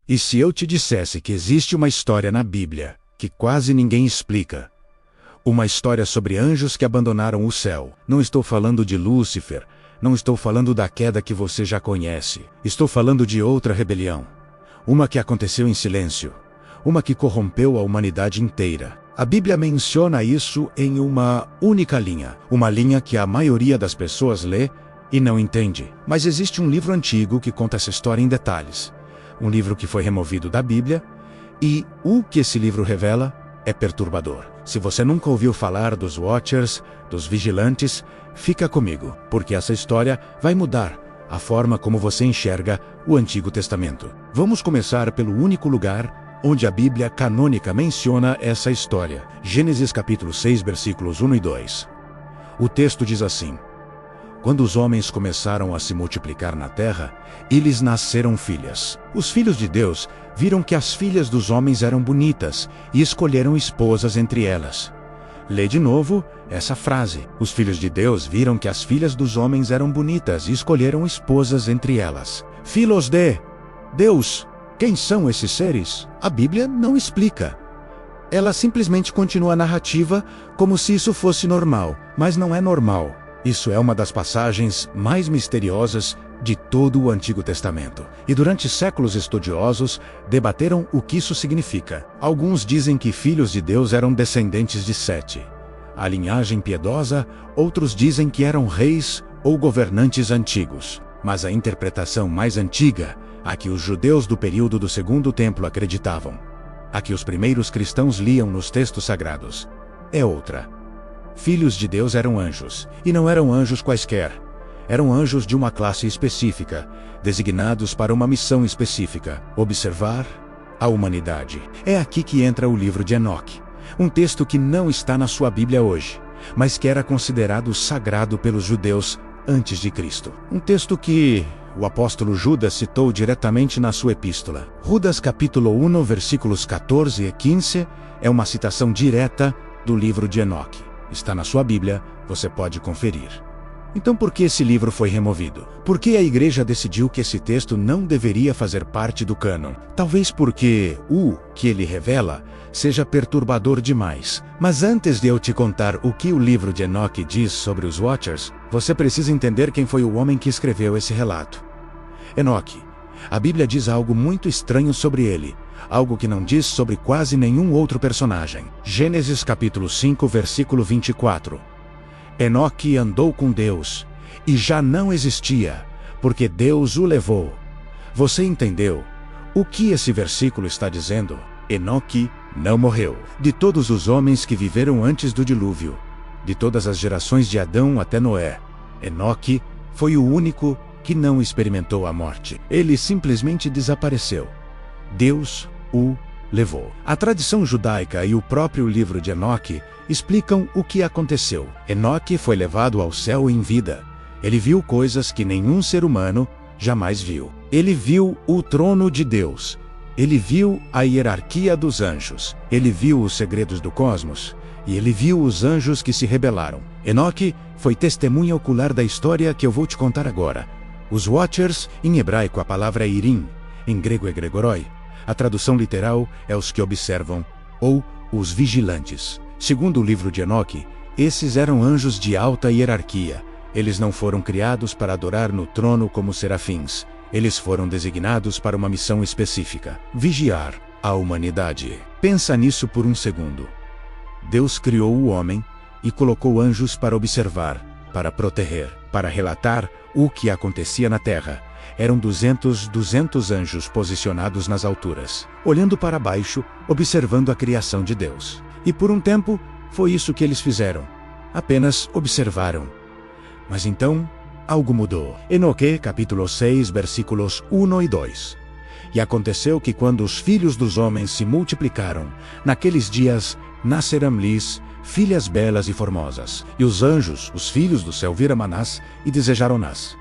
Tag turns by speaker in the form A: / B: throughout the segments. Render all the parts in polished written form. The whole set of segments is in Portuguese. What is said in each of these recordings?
A: E se eu te dissesse que existe uma história na Bíblia que quase ninguém explica? Uma história sobre anjos que abandonaram o céu. Não estou falando de Lúcifer, não estou falando da queda que você já conhece. Estou falando de outra rebelião. Uma que aconteceu em silêncio. Uma que corrompeu a humanidade inteira. A Bíblia menciona isso em uma única linha. Uma linha que a maioria das pessoas lê e não entende. Mas existe um livro antigo que conta essa história em detalhes. Um livro que foi removido da Bíblia, e o que esse livro revela é perturbador. Se você nunca ouviu falar dos Watchers, dos Vigilantes, fica comigo, porque essa história vai mudar a forma como você enxerga o Antigo Testamento. Vamos começar pelo único lugar onde a Bíblia canônica menciona essa história. Gênesis capítulo 6, versículos 1 e 2. O texto diz assim: Quando os homens começaram a se multiplicar na terra, e lhes nasceram filhas. Os filhos de Deus viram que as filhas dos homens eram bonitas e escolheram esposas entre elas. Lê de novo essa frase. Os filhos de Deus viram que as filhas dos homens eram bonitas e escolheram esposas entre elas. Filhos de Deus. Quem são esses seres? A Bíblia não explica. Ela simplesmente continua a narrativa como se isso fosse normal, mas não é normal. Isso é uma das passagens mais misteriosas de todo o Antigo Testamento. E durante séculos estudiosos debateram o que isso significa. Alguns dizem que filhos de Deus eram descendentes de Sete, a linhagem piedosa. Outros dizem que eram reis ou governantes antigos. Mas a interpretação mais antiga, a que os judeus do período do Segundo Templo acreditavam, a que os primeiros cristãos liam nos textos sagrados, é outra. Filhos de Deus eram anjos, e não eram anjos quaisquer. Eram anjos de uma classe específica, designados para uma missão específica: observar a humanidade. É aqui que entra o livro de Enoque, um texto que não está na sua Bíblia hoje, mas que era considerado sagrado pelos judeus antes de Cristo. Um texto que o apóstolo Judas citou diretamente na sua epístola. Judas capítulo 1, versículos 14 e 15, é uma citação direta do livro de Enoque. Está na sua Bíblia, você pode conferir. Então por que esse livro foi removido? Por que a igreja decidiu que esse texto não deveria fazer parte do cânon? Talvez porque o que ele revela seja perturbador demais. Mas antes de eu te contar o que o livro de Enoque diz sobre os Watchers, você precisa entender quem foi o homem que escreveu esse relato. Enoque. A Bíblia diz algo muito estranho sobre ele, algo que não diz sobre quase nenhum outro personagem. Gênesis capítulo 5, versículo 24. Enoque andou com Deus, e já não existia, porque Deus o levou. Você entendeu o que esse versículo está dizendo? Enoque não morreu. De todos os homens que viveram antes do dilúvio, de todas as gerações de Adão até Noé, Enoque foi o único que não experimentou a morte. Ele simplesmente desapareceu. Deus o levou. A tradição judaica e o próprio livro de Enoque explicam o que aconteceu. Enoque foi levado ao céu em vida. Ele viu coisas que nenhum ser humano jamais viu. Ele viu o trono de Deus. Ele viu a hierarquia dos anjos. Ele viu os segredos do cosmos. E ele viu os anjos que se rebelaram. Enoque foi testemunha ocular da história que eu vou te contar agora. Os Watchers, em hebraico a palavra é Irim, em grego é Gregoroi. A tradução literal é os que observam, ou os vigilantes. Segundo o livro de Enoque, esses eram anjos de alta hierarquia. Eles não foram criados para adorar no trono como serafins. Eles foram designados para uma missão específica: vigiar a humanidade. Pensa nisso por um segundo. Deus criou o homem e colocou anjos para observar, para proteger, para relatar o que acontecia na terra. Eram 200 anjos posicionados nas alturas, olhando para baixo, observando a criação de Deus. E por um tempo, foi isso que eles fizeram. Apenas observaram. Mas então, algo mudou. Enoque, capítulo 6, versículos 1 e 2. E aconteceu que quando os filhos dos homens se multiplicaram, naqueles dias nasceram-lhes filhas belas e formosas. E os anjos, os filhos do céu, viram-nas e desejaram-nas.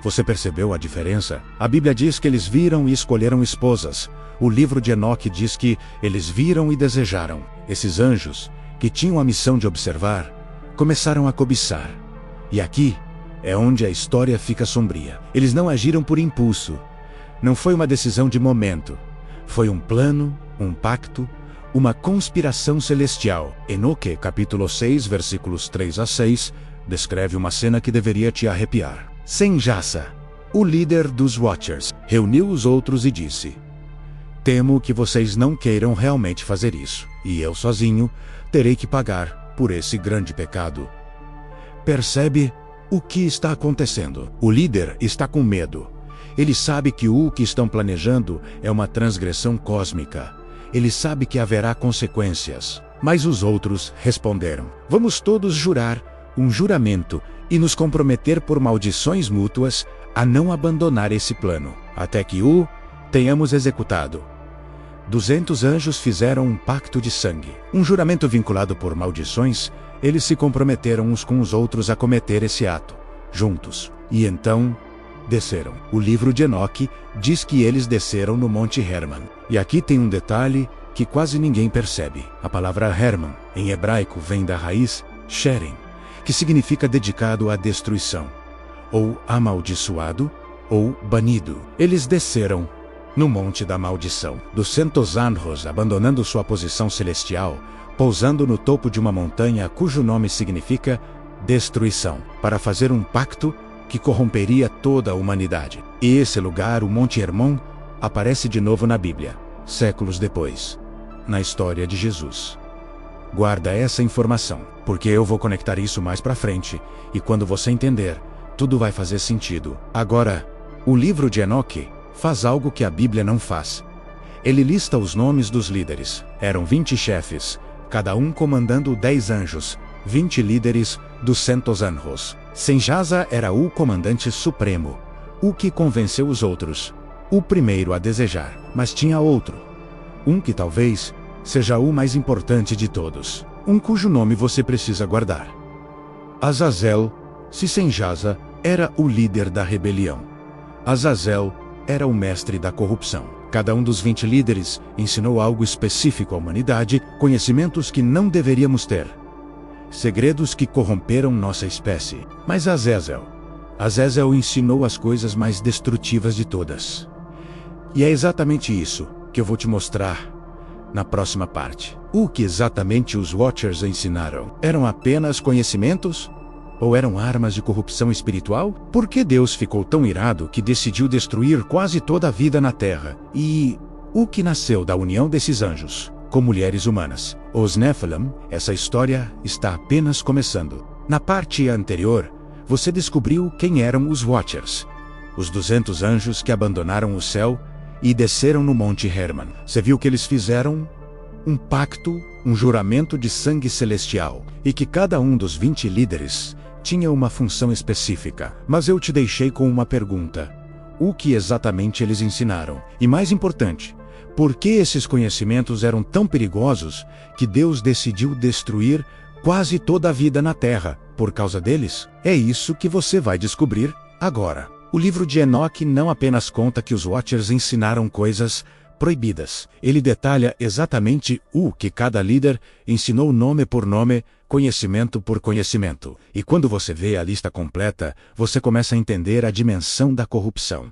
A: Você percebeu a diferença? A Bíblia diz que eles viram e escolheram esposas. O livro de Enoque diz que eles viram e desejaram. Esses anjos, que tinham a missão de observar, começaram a cobiçar. E aqui é onde a história fica sombria. Eles não agiram por impulso. Não foi uma decisão de momento. Foi um plano, um pacto, uma conspiração celestial. Enoque, capítulo 6, versículos 3 a 6, descreve uma cena que deveria te arrepiar. Senjasa, o líder dos Watchers, reuniu os outros e disse: temo que vocês não queiram realmente fazer isso, e eu sozinho terei que pagar por esse grande pecado. Percebe o que está acontecendo? O líder está com medo. Ele sabe que o que estão planejando é uma transgressão cósmica. Ele sabe que haverá consequências. Mas os outros responderam: vamos todos jurar um juramento e nos comprometer por maldições mútuas a não abandonar esse plano, até que o tenhamos executado. 200 anjos fizeram um pacto de sangue, um juramento vinculado por maldições. Eles se comprometeram uns com os outros a cometer esse ato, juntos, e então desceram. O livro de Enoque diz que eles desceram no Monte Hermon. E aqui tem um detalhe que quase ninguém percebe. A palavra Hermon, em hebraico, vem da raiz Sherem, que significa dedicado à destruição, ou amaldiçoado, ou banido. Eles desceram no Monte da Maldição, dos 200 anjos, abandonando sua posição celestial, pousando no topo de uma montanha cujo nome significa destruição, para fazer um pacto que corromperia toda a humanidade. E esse lugar, o Monte Hermon, aparece de novo na Bíblia, séculos depois, na história de Jesus. Guarda essa informação, porque eu vou conectar isso mais pra frente, e quando você entender, tudo vai fazer sentido. Agora, o livro de Enoque faz algo que a Bíblia não faz. Ele lista os nomes dos líderes. Eram 20 chefes, cada um comandando 10 anjos, 20 líderes dos 200 anjos. Senjasa era o comandante supremo, o que convenceu os outros, o primeiro a desejar. Mas tinha outro, um que talvez seja o mais importante de todos, um cujo nome você precisa guardar. Azazel. Se Senjasa era o líder da rebelião, Azazel era o mestre da corrupção. Cada um dos 20 líderes ensinou algo específico à humanidade, conhecimentos que não deveríamos ter, segredos que corromperam nossa espécie. Mas Azazel ensinou as coisas mais destrutivas de todas. E é exatamente isso que eu vou te mostrar na próxima parte. O que exatamente os Watchers ensinaram? Eram apenas conhecimentos? Ou eram armas de corrupção espiritual? Por que Deus ficou tão irado que decidiu destruir quase toda a vida na Terra? E o que nasceu da união desses anjos com mulheres humanas? Os Nephilim. Essa história está apenas começando. Na parte anterior, você descobriu quem eram os Watchers, os 200 anjos que abandonaram o céu e desceram no Monte Hermon. Você viu que eles fizeram um pacto, um juramento de sangue celestial, e que cada um dos 20 líderes tinha uma função específica. Mas eu te deixei com uma pergunta: o que exatamente eles ensinaram? E mais importante, por que esses conhecimentos eram tão perigosos que Deus decidiu destruir quase toda a vida na Terra por causa deles? É isso que você vai descobrir agora. O livro de Enoque não apenas conta que os Watchers ensinaram coisas proibidas. Ele detalha exatamente o que cada líder ensinou, nome por nome, conhecimento por conhecimento. E quando você vê a lista completa, você começa a entender a dimensão da corrupção.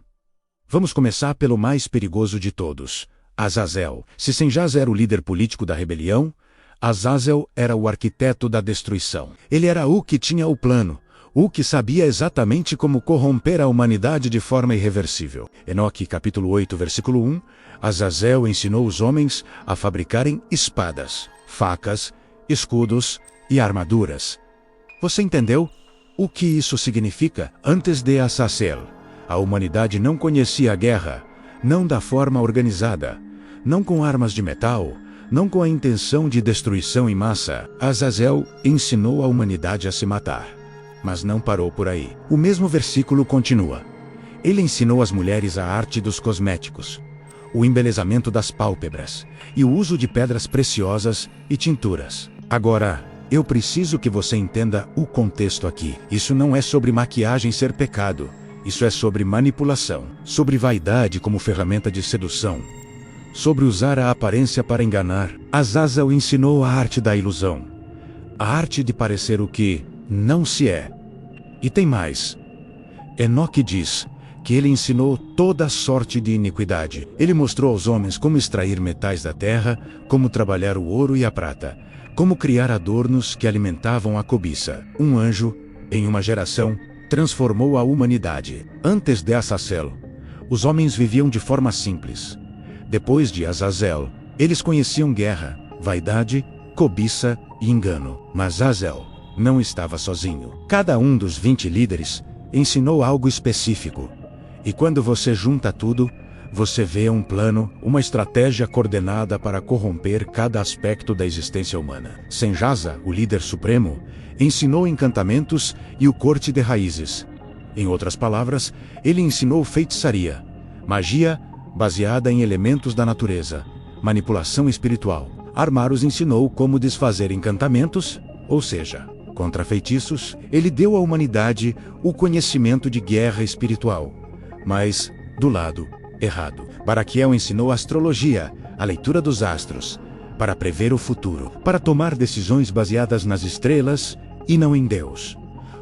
A: Vamos começar pelo mais perigoso de todos, Azazel. Se Senjasa era o líder político da rebelião, Azazel era o arquiteto da destruição. Ele era o que tinha o plano, o que sabia exatamente como corromper a humanidade de forma irreversível. Enoque capítulo 8, versículo 1, Azazel ensinou os homens a fabricarem espadas, facas, escudos e armaduras. Você entendeu o que isso significa? Antes de Azazel, a humanidade não conhecia a guerra, não da forma organizada, não com armas de metal, não com a intenção de destruição em massa. Azazel ensinou a humanidade a se matar. Mas não parou por aí. O mesmo versículo continua. Ele ensinou às mulheres a arte dos cosméticos, o embelezamento das pálpebras e o uso de pedras preciosas e tinturas. Agora, eu preciso que você entenda o contexto aqui. Isso não é sobre maquiagem ser pecado. Isso é sobre manipulação, sobre vaidade como ferramenta de sedução, sobre usar a aparência para enganar. Azazel ensinou a arte da ilusão, a arte de parecer o que não se é. E tem mais. Enoque diz que ele ensinou toda sorte de iniquidade. Ele mostrou aos homens como extrair metais da terra, como trabalhar o ouro e a prata, como criar adornos que alimentavam a cobiça. Um anjo, em uma geração, transformou a humanidade. Antes de Azazel, os homens viviam de forma simples. Depois de Azazel, eles conheciam guerra, vaidade, cobiça e engano. Mas Azazel não estava sozinho. Cada um dos 20 líderes ensinou algo específico. E quando você junta tudo, você vê um plano, uma estratégia coordenada para corromper cada aspecto da existência humana. Senjaza, o líder supremo, ensinou encantamentos e o corte de raízes. Em outras palavras, ele ensinou feitiçaria, magia baseada em elementos da natureza, manipulação espiritual. Armaros ensinou como desfazer encantamentos, ou seja, contra feitiços. Ele deu à humanidade o conhecimento de guerra espiritual, mas do lado errado. Baraquiel ensinou astrologia, a leitura dos astros, para prever o futuro, para tomar decisões baseadas nas estrelas e não em Deus.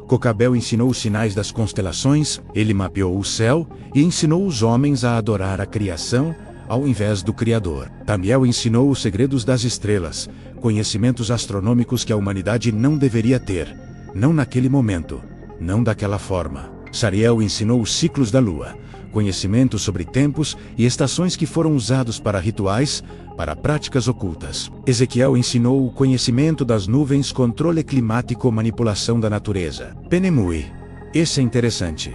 A: Cocabel ensinou os sinais das constelações, ele mapeou o céu e ensinou os homens a adorar a criação ao invés do Criador. Tamiel ensinou os segredos das estrelas, conhecimentos astronômicos que a humanidade não deveria ter, não naquele momento, não daquela forma. Sariel ensinou os ciclos da lua, conhecimentos sobre tempos e estações que foram usados para rituais, para práticas ocultas. Ezequiel ensinou o conhecimento das nuvens, controle climático, manipulação da natureza. Penemui. Esse é interessante.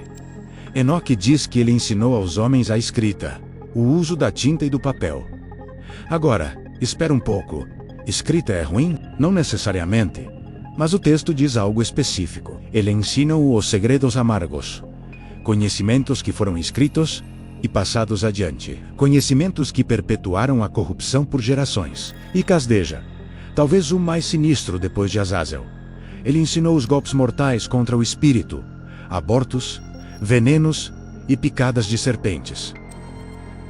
A: Enoque diz que ele ensinou aos homens a escrita, o uso da tinta e do papel. Agora, espera um pouco. Escrita é ruim? Não necessariamente. Mas o texto diz algo específico. Ele ensina os segredos amargos, conhecimentos que foram escritos e passados adiante, conhecimentos que perpetuaram a corrupção por gerações. E Casdeja, talvez o mais sinistro depois de Azazel. Ele ensinou os golpes mortais contra o espírito, abortos, venenos e picadas de serpentes.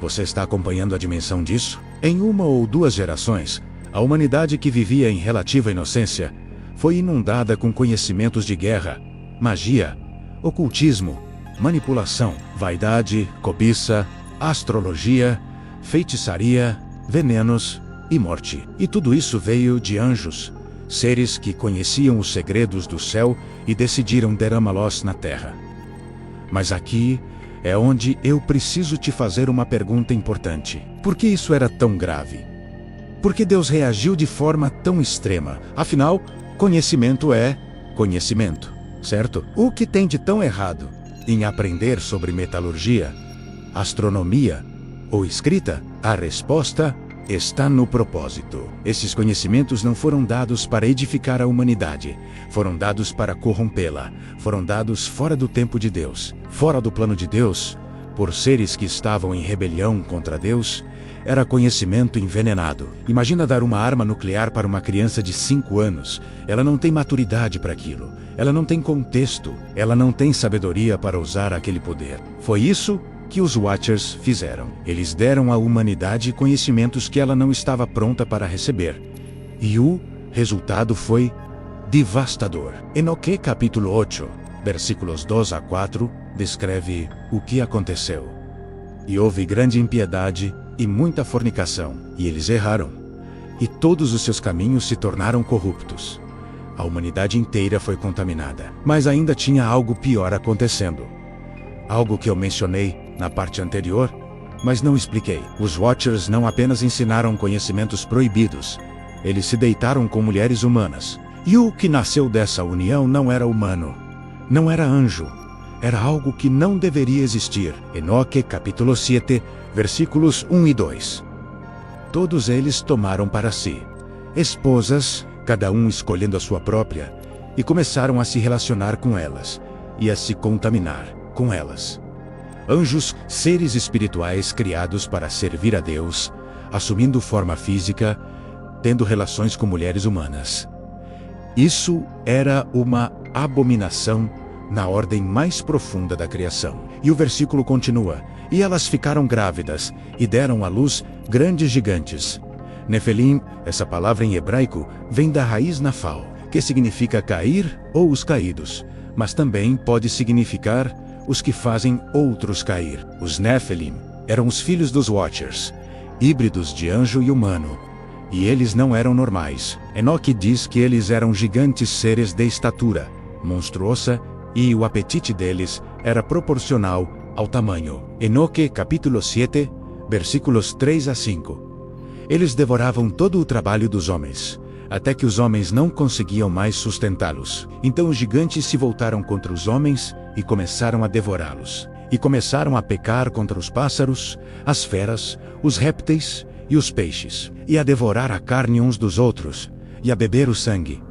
A: Você está acompanhando a dimensão disso? Em uma ou duas gerações, a humanidade que vivia em relativa inocência foi inundada com conhecimentos de guerra, magia, ocultismo, manipulação, vaidade, cobiça, astrologia, feitiçaria, venenos e morte. E tudo isso veio de anjos, seres que conheciam os segredos do céu e decidiram derramá-los na terra. Mas aqui é onde eu preciso te fazer uma pergunta importante. Por que isso era tão grave? Por que Deus reagiu de forma tão extrema? Afinal, conhecimento é conhecimento, certo? O que tem de tão errado em aprender sobre metalurgia, astronomia ou escrita? A resposta está no propósito. Esses conhecimentos não foram dados para edificar a humanidade, foram dados para corrompê-la, foram dados fora do tempo de Deus, fora do plano de Deus, por seres que estavam em rebelião contra Deus. Era conhecimento envenenado. Imagina dar uma arma nuclear para uma criança de 5 anos. Ela não tem maturidade para aquilo. Ela não tem contexto. Ela não tem sabedoria para usar aquele poder. Foi isso que os Watchers fizeram. Eles deram à humanidade conhecimentos que ela não estava pronta para receber. E o resultado foi devastador. Enoque capítulo 8, versículos 2 a 4, descreve o que aconteceu. E houve grande impiedade e muita fornicação, e eles erraram, e todos os seus caminhos se tornaram corruptos. A humanidade inteira foi contaminada. Mas ainda tinha algo pior acontecendo. Algo que eu mencionei na parte anterior, mas não expliquei. Os Watchers não apenas ensinaram conhecimentos proibidos, eles se deitaram com mulheres humanas. E o que nasceu dessa união não era humano, não era anjo, era algo que não deveria existir. Enoque capítulo 7, versículos 1 e 2. Todos eles tomaram para si esposas, cada um escolhendo a sua própria, e começaram a se relacionar com elas, e a se contaminar com elas. Anjos, seres espirituais criados para servir a Deus, assumindo forma física, tendo relações com mulheres humanas. Isso era uma abominação na ordem mais profunda da criação. E o versículo continua: e elas ficaram grávidas, e deram à luz grandes gigantes. Nefelim, essa palavra em hebraico, vem da raiz nafal, que significa cair ou os caídos, mas também pode significar os que fazem outros cair. Os Nephilim eram os filhos dos Watchers, híbridos de anjo e humano. E eles não eram normais. Enoque diz que eles eram gigantes seres de estatura monstruosa e o apetite deles era proporcional ao tamanho. Enoque capítulo 7, versículos 3 a 5. Eles devoravam todo o trabalho dos homens, até que os homens não conseguiam mais sustentá-los. Então os gigantes se voltaram contra os homens e começaram a devorá-los. E começaram a pecar contra os pássaros, as feras, os répteis e os peixes, e a devorar a carne uns dos outros, e a beber o sangue.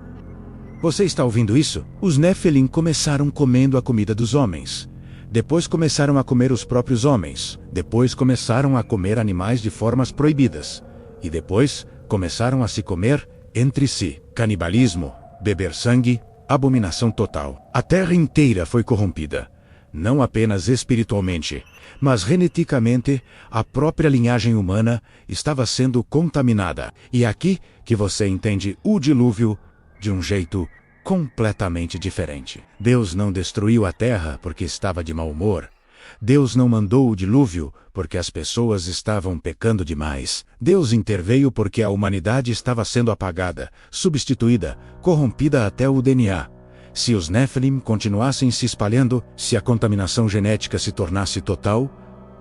A: Você está ouvindo isso? Os Nephilim começaram comendo a comida dos homens. Depois começaram a comer os próprios homens. Depois começaram a comer animais de formas proibidas. E depois começaram a se comer entre si. Canibalismo, beber sangue, abominação total. A terra inteira foi corrompida. Não apenas espiritualmente, mas geneticamente, a própria linhagem humana estava sendo contaminada. E é aqui que você entende o dilúvio de um jeito completamente diferente. Deus não destruiu a terra porque estava de mau humor. Deus não mandou o dilúvio porque as pessoas estavam pecando demais. Deus interveio porque a humanidade estava sendo apagada, substituída, corrompida até o DNA. Se os Nephilim continuassem se espalhando, se a contaminação genética se tornasse total,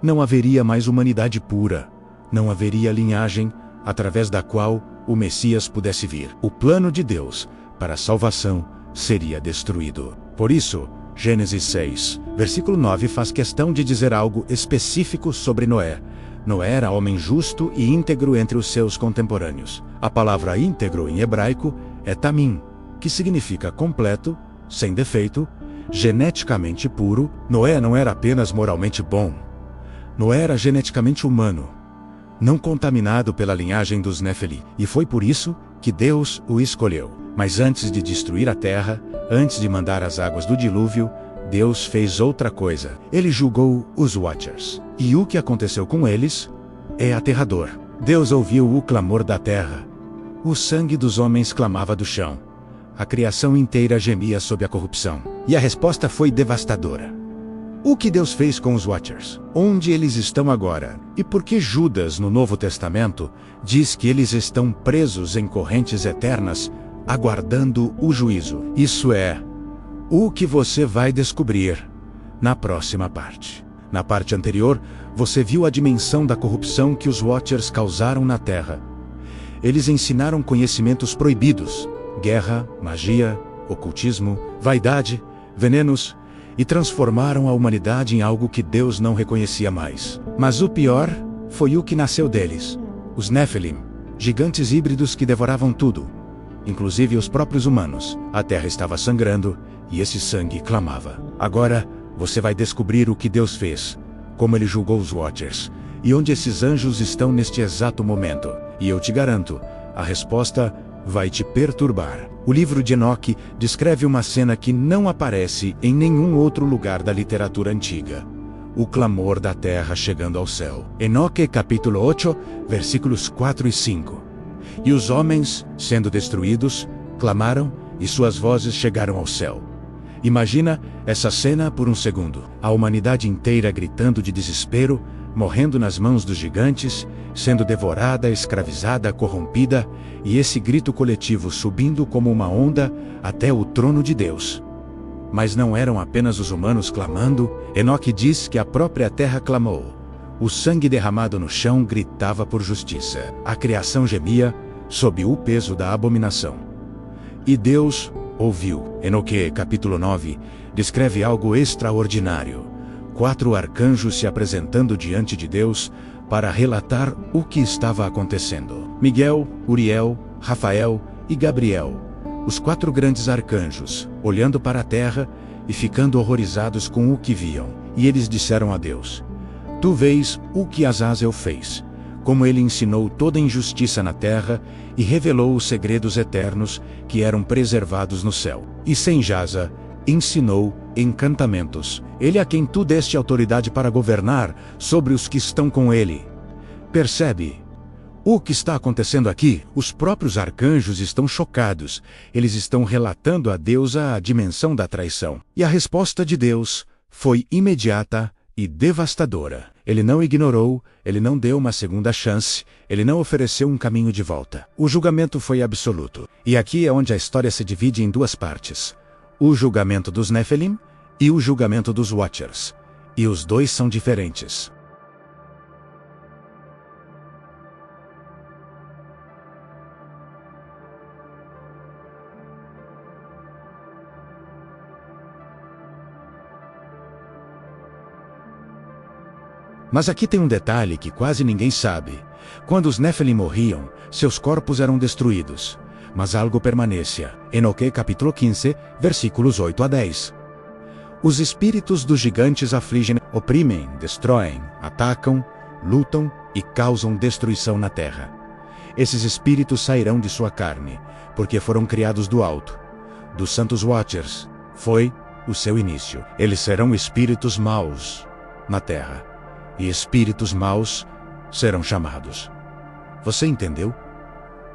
A: não haveria mais humanidade pura. Não haveria linhagem através da qual o Messias pudesse vir. O plano de Deus para a salvação seria destruído. Por isso, Gênesis 6, versículo 9 faz questão de dizer algo específico sobre Noé. Noé era homem justo e íntegro entre os seus contemporâneos. A palavra íntegro em hebraico é tamim, que significa completo, sem defeito, geneticamente puro. Noé não era apenas moralmente bom. Noé era geneticamente humano, não contaminado pela linhagem dos Nephilim. E foi por isso que Deus o escolheu. Mas antes de destruir a terra, antes de mandar as águas do dilúvio, Deus fez outra coisa. Ele julgou os Watchers. E o que aconteceu com eles é aterrador. Deus ouviu o clamor da terra. O sangue dos homens clamava do chão. A criação inteira gemia sob a corrupção. E a resposta foi devastadora. O que Deus fez com os Watchers? Onde eles estão agora? E por que Judas, no Novo Testamento, diz que eles estão presos em correntes eternas, aguardando o juízo? Isso é o que você vai descobrir na próxima parte. Na parte anterior, você viu a dimensão da corrupção que os Watchers causaram na Terra. Eles ensinaram conhecimentos proibidos, guerra, magia, ocultismo, vaidade, venenos, e transformaram a humanidade em algo que Deus não reconhecia mais. Mas o pior foi o que nasceu deles. Os Nephilim, gigantes híbridos que devoravam tudo, inclusive os próprios humanos. A terra estava sangrando e esse sangue clamava. Agora você vai descobrir o que Deus fez, como ele julgou os Watchers, e onde esses anjos estão neste exato momento. E eu te garanto, a resposta vai te perturbar. O livro de Enoque descreve uma cena que não aparece em nenhum outro lugar da literatura antiga. O clamor da terra chegando ao céu. Enoque capítulo 8, versículos 4 e 5. E os homens, sendo destruídos, clamaram, e suas vozes chegaram ao céu. Imagina essa cena por um segundo. A humanidade inteira gritando de desespero, morrendo nas mãos dos gigantes, sendo devorada, escravizada, corrompida, e esse grito coletivo subindo como uma onda até o trono de Deus. Mas não eram apenas os humanos clamando. Enoque diz que a própria terra clamou. O sangue derramado no chão gritava por justiça. A criação gemia sob o peso da abominação. E Deus ouviu. Enoque capítulo 9 descreve algo extraordinário. 4 arcanjos se apresentando diante de Deus para relatar o que estava acontecendo. Miguel, Uriel, Rafael e Gabriel, os 4 grandes arcanjos, olhando para a terra e ficando horrorizados com o que viam. E eles disseram a Deus: Tu vês o que Azazel fez, como ele ensinou toda injustiça na terra e revelou os segredos eternos que eram preservados no céu. E Senjaza ensinou encantamentos. Ele a quem tu deste autoridade para governar sobre os que estão com ele. Percebe o que está acontecendo aqui? Os próprios arcanjos estão chocados. Eles estão relatando a Deus a dimensão da traição. E a resposta de Deus foi imediata e devastadora. Ele não ignorou, ele não deu uma segunda chance, ele não ofereceu um caminho de volta. O julgamento foi absoluto. E aqui é onde a história se divide em duas partes: o julgamento dos Nephilim e o julgamento dos Watchers. E os dois são diferentes. Mas aqui tem um detalhe que quase ninguém sabe. Quando os Nephilim morriam, seus corpos eram destruídos. Mas algo permanecia. Enoque capítulo 15, versículos 8 a 10. Os espíritos dos gigantes afligem, oprimem, destroem, atacam, lutam e causam destruição na terra. Esses espíritos sairão de sua carne, porque foram criados do alto. Dos santos Watchers foi o seu início. Eles serão espíritos maus na terra. E espíritos maus serão chamados. Você entendeu?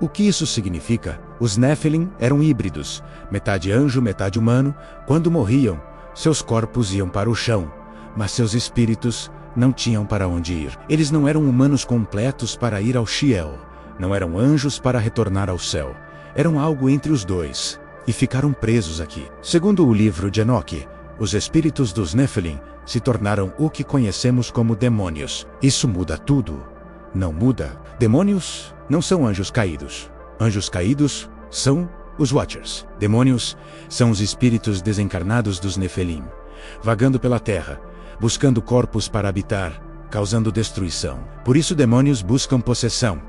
A: O que isso significa? Os Nephilim eram híbridos, metade anjo, metade humano. Quando morriam, seus corpos iam para o chão, mas seus espíritos não tinham para onde ir. Eles não eram humanos completos para ir ao Sheol, não eram anjos para retornar ao céu. Eram algo entre os dois, e ficaram presos aqui. Segundo o livro de Enoque, os espíritos dos Nephilim se tornaram o que conhecemos como demônios. Isso muda tudo. Não muda. Demônios não são anjos caídos. Anjos caídos são os Watchers. Demônios são os espíritos desencarnados dos Nephilim, vagando pela terra, buscando corpos para habitar, causando destruição. Por isso demônios buscam possessão.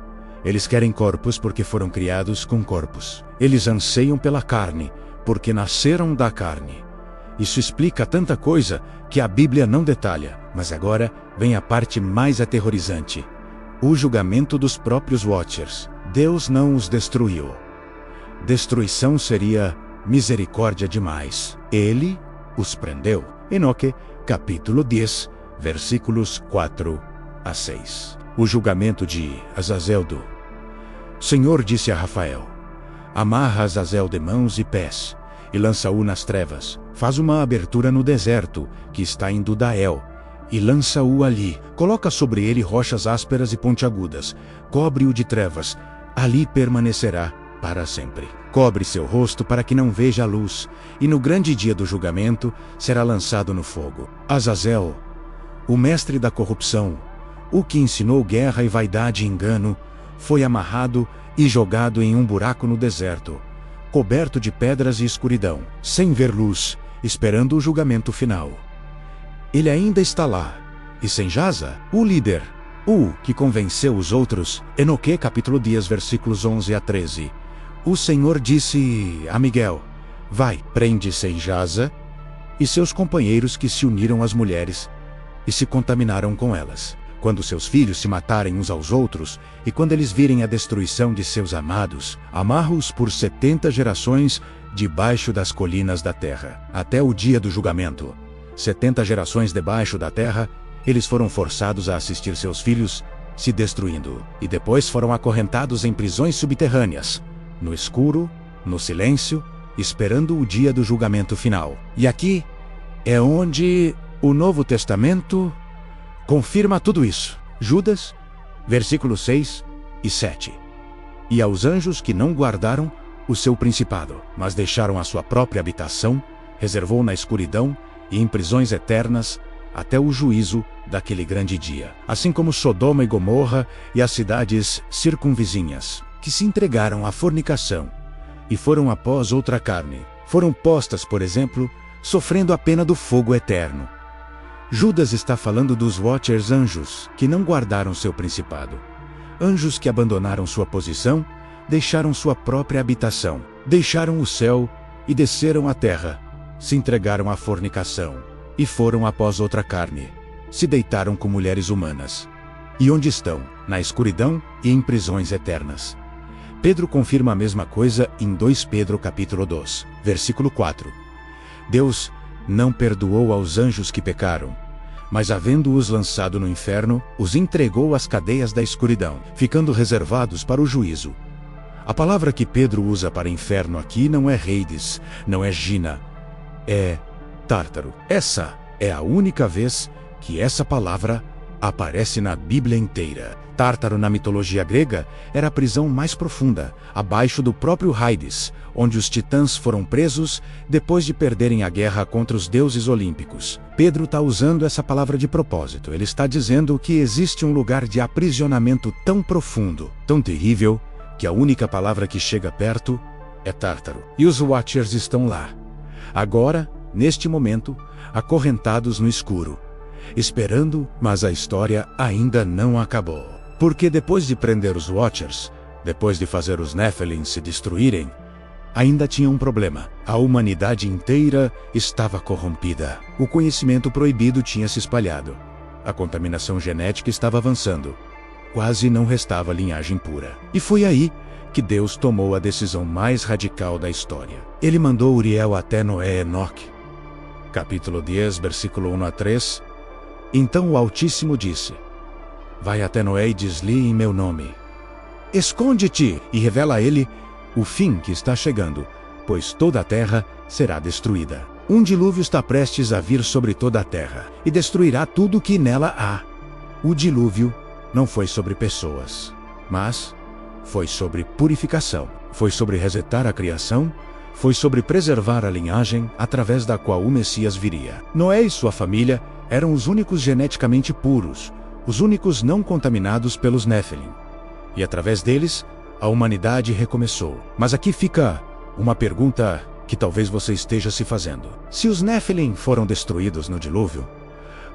A: Eles querem corpos porque foram criados com corpos. Eles anseiam pela carne, porque nasceram da carne. Isso explica tanta coisa que a Bíblia não detalha. Mas agora vem a parte mais aterrorizante: o julgamento dos próprios Watchers. Deus não os destruiu. Destruição seria misericórdia demais. Ele os prendeu. Enoque, capítulo 10, versículos 4 a 6. O julgamento de Azazel. O Senhor disse a Rafael: amarra Azazel de mãos e pés, e lança-o nas trevas. Faz uma abertura no deserto, que está em Dudael, e lança-o ali. Coloca sobre ele rochas ásperas e pontiagudas. Cobre-o de trevas. Ali permanecerá para sempre. Cobre seu rosto para que não veja a luz, e no grande dia do julgamento será lançado no fogo. Azazel, o mestre da corrupção, o que ensinou guerra e vaidade e engano, foi amarrado e jogado em um buraco no deserto, coberto de pedras e escuridão, sem ver luz, esperando o julgamento final. Ele ainda está lá. E Senjaza, o líder, o que convenceu os outros, Enoque capítulo 10 versículos 11 a 13. O Senhor disse a Miguel: vai, prende Senjaza e seus companheiros que se uniram às mulheres e se contaminaram com elas. Quando seus filhos se matarem uns aos outros, e quando eles virem a destruição de seus amados, amarra-os por 70 gerações debaixo das colinas da terra, até o dia do julgamento. 70 gerações debaixo da terra, eles foram forçados a assistir seus filhos se destruindo, e depois foram acorrentados em prisões subterrâneas, no escuro, no silêncio, esperando o dia do julgamento final. E aqui é onde o Novo Testamento confirma tudo isso. Judas, versículos 6 e 7. E aos anjos que não guardaram o seu principado, mas deixaram a sua própria habitação, reservou na escuridão e em prisões eternas até o juízo daquele grande dia. Assim como Sodoma e Gomorra e as cidades circunvizinhas, que se entregaram à fornicação e foram após outra carne, foram postas, por exemplo, sofrendo a pena do fogo eterno. Judas está falando dos Watchers, anjos que não guardaram seu principado. Anjos que abandonaram sua posição, deixaram sua própria habitação, deixaram o céu e desceram à terra, se entregaram à fornicação e foram após outra carne, se deitaram com mulheres humanas. E onde estão? Na escuridão e em prisões eternas. Pedro confirma a mesma coisa em 2 Pedro capítulo 2, versículo 4. Deus não perdoou aos anjos que pecaram, mas havendo-os lançado no inferno, os entregou às cadeias da escuridão, ficando reservados para o juízo. A palavra que Pedro usa para inferno aqui não é Hades, não é Gina, é Tártaro. Essa É a única vez que essa palavra aparece na Bíblia inteira. Tártaro, na mitologia grega, era a prisão mais profunda, abaixo do próprio Hades, onde os titãs foram presos depois de perderem a guerra contra os deuses olímpicos. Pedro está usando essa palavra de propósito. Ele está dizendo que existe um lugar de aprisionamento tão profundo, tão terrível, que a única palavra que chega perto é Tártaro. E os Watchers estão lá. Agora, neste momento, acorrentados no escuro, esperando, mas a história ainda não acabou. Porque depois de prender os Watchers, depois de fazer os Nephilim se destruírem, ainda tinha um problema. A humanidade inteira estava corrompida. O conhecimento proibido tinha se espalhado. A contaminação genética estava avançando. Quase não restava linhagem pura. E foi aí que Deus tomou a decisão mais radical da história. Ele mandou Uriel até Noé e Enoque. Capítulo 10, versículo 1 a 3. Então o Altíssimo disse: Vai até Noé e diz-lhe em meu nome: Esconde-te, e revela a ele o fim que está chegando, pois toda a terra será destruída. Um dilúvio está prestes a vir sobre toda a terra, e destruirá tudo o que nela há. O dilúvio não foi sobre pessoas, mas foi sobre purificação, foi sobre resetar a criação, foi sobre preservar a linhagem através da qual o Messias viria. Noé e sua família eram os únicos geneticamente puros, os únicos não contaminados pelos Nephilim. E através deles, a humanidade recomeçou. Mas aqui fica uma pergunta que talvez você esteja se fazendo. Se os Nephilim foram destruídos no dilúvio,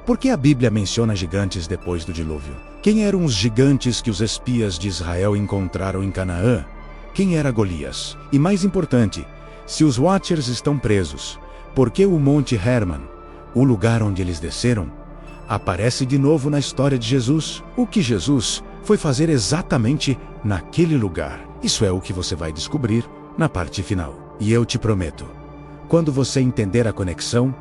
A: por que a Bíblia menciona gigantes depois do dilúvio? Quem eram os gigantes que os espias de Israel encontraram em Canaã? Quem era Golias? E mais importante, se os Watchers estão presos, por que o Monte Hermon, o lugar onde eles desceram, aparece de novo na história de Jesus? O que Jesus foi fazer exatamente naquele lugar? Isso é o que você vai descobrir na parte final. E eu te prometo, quando você entender a conexão,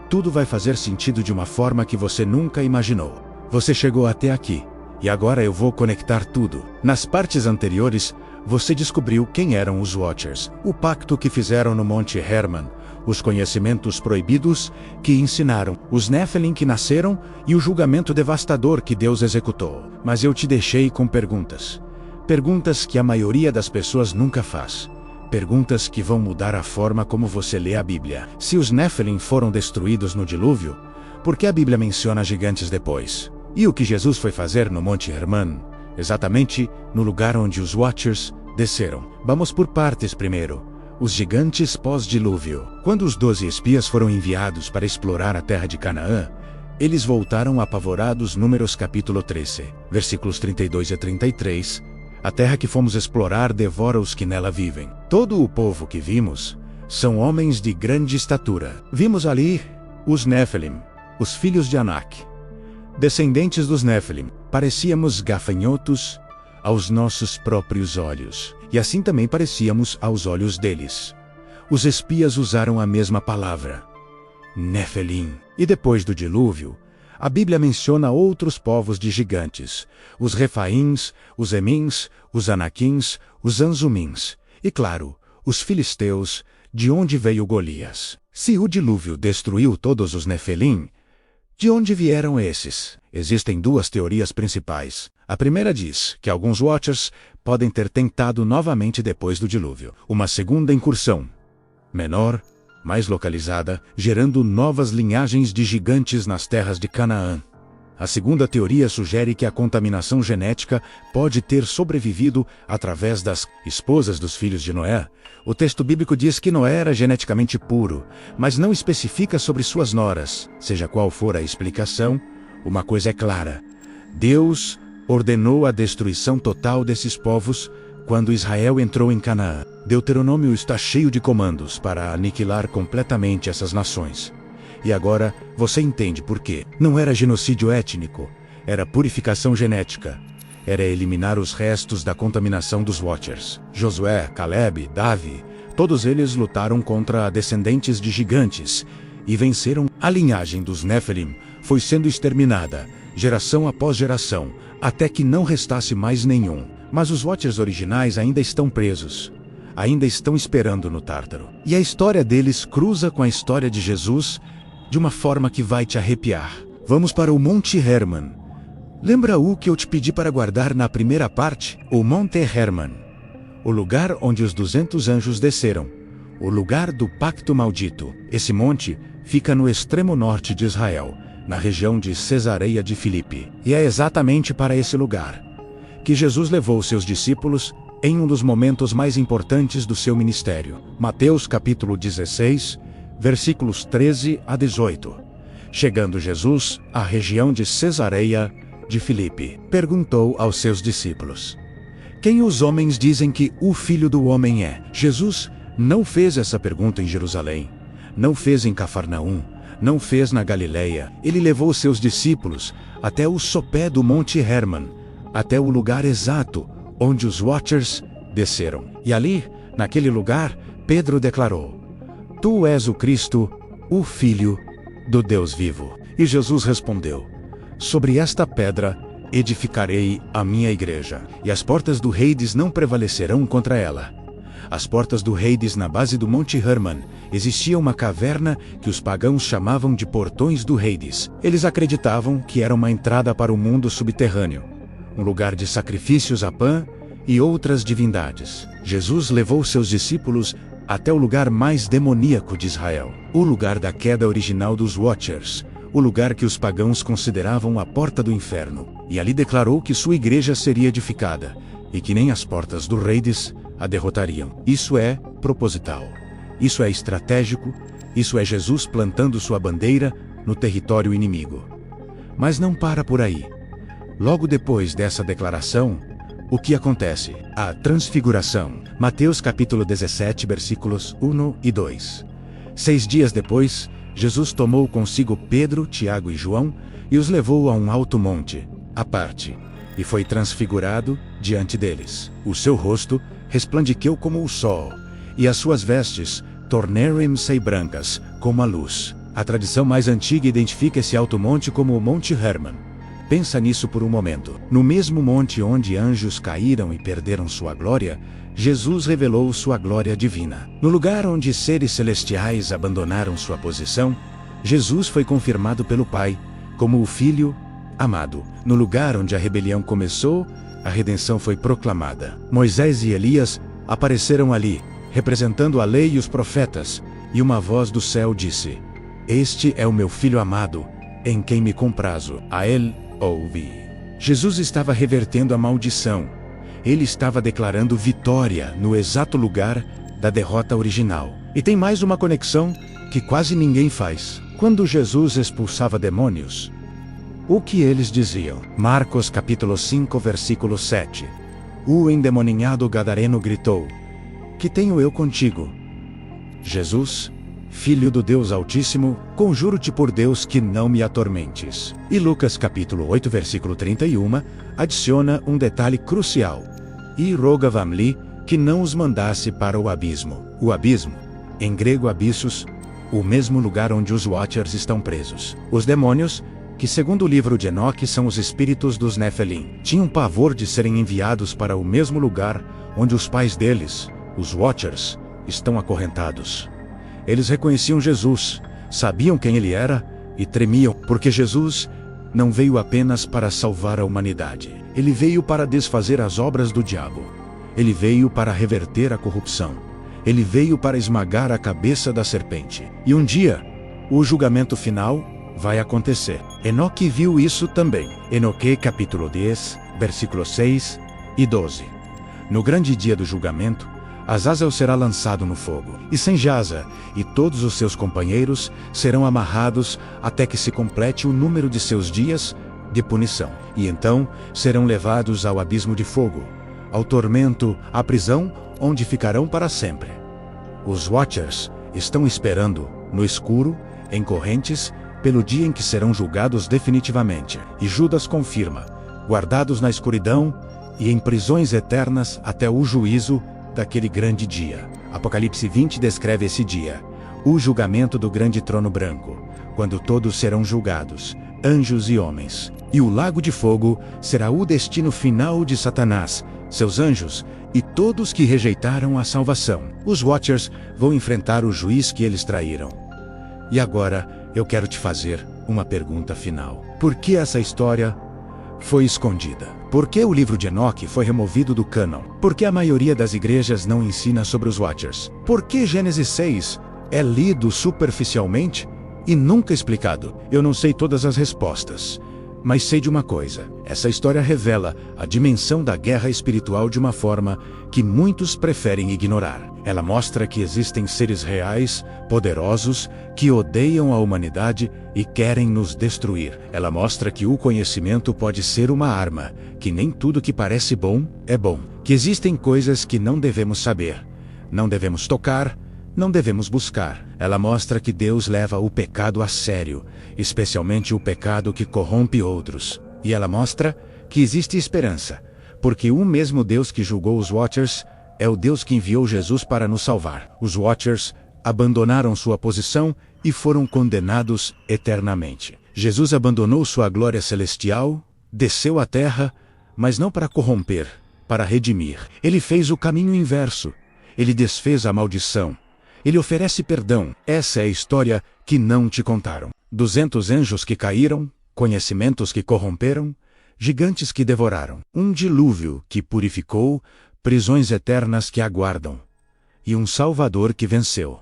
A: tudo vai fazer sentido de uma forma que você nunca imaginou. Você chegou até aqui, e agora eu vou conectar tudo. Nas partes anteriores, você descobriu quem eram os Watchers, o pacto que fizeram no Monte Hermon, os conhecimentos proibidos que ensinaram, os Nephilim que nasceram e o julgamento devastador que Deus executou. Mas eu te deixei com perguntas. Perguntas que a maioria das pessoas nunca faz. Perguntas que vão mudar a forma como você lê a Bíblia. Se os Nephilim foram destruídos no dilúvio, por que a Bíblia menciona gigantes depois? E o que Jesus foi fazer no Monte Hermon, exatamente no lugar onde os Watchers desceram? Vamos por partes primeiro. Os gigantes pós-dilúvio. Quando os 12 espias foram enviados para explorar a terra de Canaã, eles voltaram apavorados. Números capítulo 13, versículos 32 a 33. A terra que fomos explorar devora os que nela vivem. Todo o povo que vimos são homens de grande estatura. Vimos ali os Nephilim, os filhos de Anak. Descendentes dos Nephilim, parecíamos gafanhotos aos nossos próprios olhos, e assim também parecíamos aos olhos deles. Os espias usaram a mesma palavra, Nephilim. E depois do dilúvio, a Bíblia menciona outros povos de gigantes, os Refaíns, os Emins, os Anaquins, os Anzumins, e claro, os filisteus, de onde veio Golias. Se o dilúvio destruiu todos os Nefilim, de onde vieram esses? Existem duas teorias principais. A primeira diz que alguns Watchers podem ter tentado novamente depois do dilúvio uma segunda incursão, menor, mais localizada, gerando novas linhagens de gigantes nas terras de Canaã. A segunda teoria sugere que a contaminação genética pode ter sobrevivido através das esposas dos filhos de Noé. O texto bíblico diz que Noé era geneticamente puro, mas não especifica sobre suas noras. Seja qual for a explicação, uma coisa é clara: Deus ordenou a destruição total desses povos quando Israel entrou em Canaã. Deuteronômio está cheio de comandos para aniquilar completamente essas nações. E agora você entende por quê. Não era genocídio étnico, era purificação genética. Era eliminar os restos da contaminação dos Watchers. Josué, Caleb, Davi, todos eles lutaram contra descendentes de gigantes e venceram. A linhagem dos Nephilim foi sendo exterminada, geração após geração, até que não restasse mais nenhum. Mas os Watchers originais ainda estão presos. Ainda estão esperando no Tártaro. E a história deles cruza com a história de Jesus de uma forma que vai te arrepiar. Vamos para o Monte Hermon. Lembra o que eu te pedi para guardar na primeira parte? O Monte Hermon. O lugar onde os 200 anjos desceram. O lugar do pacto maldito. Esse monte fica no extremo norte de Israel, na região de Cesareia de Filipe. E é exatamente para esse lugar que Jesus levou seus discípulos em um dos momentos mais importantes do seu ministério. Mateus capítulo 16, versículos 13 a 18. Chegando Jesus à região de Cesareia de Filipe, perguntou aos seus discípulos: quem os homens dizem que o Filho do Homem é? Jesus não fez essa pergunta em Jerusalém, não fez em Cafarnaum, não fez na Galileia. Ele levou seus discípulos até o sopé do Monte Hermon, até o lugar exato onde os Watchers desceram. E ali, naquele lugar, Pedro declarou: tu és o Cristo, o Filho do Deus vivo. E Jesus respondeu: sobre esta pedra edificarei a minha igreja, e as portas do Hades não prevalecerão contra ela. As portas do Hades, na base do Monte Hermon, existia uma caverna que os pagãos chamavam de Portões do Hades. Eles acreditavam que era uma entrada para o mundo subterrâneo, um lugar de sacrifícios a Pan e outras divindades. Jesus levou seus discípulos até o lugar mais demoníaco de Israel, o lugar da queda original dos Watchers, o lugar que os pagãos consideravam a porta do inferno, e ali declarou que sua igreja seria edificada, e que nem as portas do Hades a derrotariam. Isso é proposital, isso é estratégico, isso é Jesus plantando sua bandeira no território inimigo. Mas não para por aí. Logo depois dessa declaração, o que acontece? A transfiguração. Mateus capítulo 17, versículos 1 e 2. 6 dias depois, Jesus tomou consigo Pedro, Tiago e João e os levou a um alto monte, à parte, e foi transfigurado diante deles. O seu rosto resplandeceu como o sol, e as suas vestes tornaram-se brancas como a luz. A tradição mais antiga identifica esse alto monte como o Monte Hermon. Pensa nisso por um momento. No mesmo monte onde anjos caíram e perderam sua glória, Jesus revelou sua glória divina. No lugar onde seres celestiais abandonaram sua posição, Jesus foi confirmado pelo Pai como o Filho amado. No lugar onde a rebelião começou, a redenção foi proclamada. Moisés e Elias apareceram ali, representando a lei e os profetas, e uma voz do céu disse: este é o meu Filho amado, em quem me comprazo. A ele ouvi. Jesus estava revertendo a maldição. Ele estava declarando vitória no exato lugar da derrota original. E tem mais uma conexão que quase ninguém faz. Quando Jesus expulsava demônios, o que eles diziam? Marcos capítulo 5, versículo 7. O endemoninhado gadareno gritou: que tenho eu contigo, Jesus, Filho do Deus Altíssimo? Conjuro-te por Deus que não me atormentes. E Lucas capítulo 8, versículo 31, adiciona um detalhe crucial: e rogava-lhe que não os mandasse para o abismo. O abismo, em grego abissos, o mesmo lugar onde os Watchers estão presos. Os demônios, que segundo o livro de Enoque são os espíritos dos Nefelim, tinham pavor de serem enviados para o mesmo lugar onde os pais deles, os Watchers, estão acorrentados. Eles reconheciam Jesus, sabiam quem ele era e tremiam, porque Jesus não veio apenas para salvar a humanidade. Ele veio para desfazer as obras do diabo. Ele veio para reverter a corrupção. Ele veio para esmagar a cabeça da serpente. E um dia, o julgamento final vai acontecer. Enoque viu isso também. Enoque capítulo 10, versículos 6 e 12. No grande dia do julgamento, Azazel será lançado no fogo, e Senjaza e todos os seus companheiros serão amarrados até que se complete o número de seus dias de punição. E então serão levados ao abismo de fogo, ao tormento, à prisão, onde ficarão para sempre. Os Watchers estão esperando, no escuro, em correntes, pelo dia em que serão julgados definitivamente. E Judas confirma: guardados na escuridão e em prisões eternas até o juízo daquele grande dia. Apocalipse 20 descreve esse dia, o julgamento do grande trono branco, quando todos serão julgados, anjos e homens. E o lago de fogo será o destino final de Satanás, seus anjos e todos que rejeitaram a salvação. Os Watchers vão enfrentar o juiz que eles traíram. E agora, eu quero te fazer uma pergunta final. Por que essa história foi escondida? Por que o livro de Enoque foi removido do cânon? Por que a maioria das igrejas não ensina sobre os Watchers? Por que Gênesis 6 é lido superficialmente e nunca explicado? Eu não sei todas as respostas, mas sei de uma coisa: essa história revela a dimensão da guerra espiritual de uma forma que muitos preferem ignorar. Ela mostra que existem seres reais, poderosos, que odeiam a humanidade e querem nos destruir. Ela mostra que o conhecimento pode ser uma arma, que nem tudo que parece bom é bom. Que existem coisas que não devemos saber, não devemos tocar, não devemos buscar. Ela mostra que Deus leva o pecado a sério, especialmente o pecado que corrompe outros. E ela mostra que existe esperança, porque o mesmo Deus que julgou os Watchers é o Deus que enviou Jesus para nos salvar. Os Watchers abandonaram sua posição e foram condenados eternamente. Jesus abandonou sua glória celestial, desceu à terra, mas não para corromper, para redimir. Ele fez o caminho inverso. Ele desfez a maldição. Ele oferece perdão. Essa é a história que não te contaram. 200 anjos que caíram, conhecimentos que corromperam, gigantes que devoraram, um dilúvio que purificou, prisões eternas que aguardam, e um Salvador que venceu.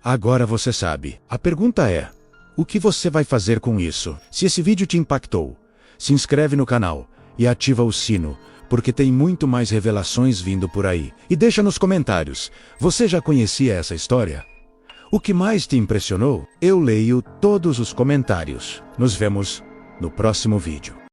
A: Agora você sabe. A pergunta é: o que você vai fazer com isso? Se esse vídeo te impactou, se inscreve no canal e ativa o sino, porque tem muito mais revelações vindo por aí. E deixa nos comentários, você já conhecia essa história? O que mais te impressionou? Eu leio todos os comentários. Nos vemos no próximo vídeo.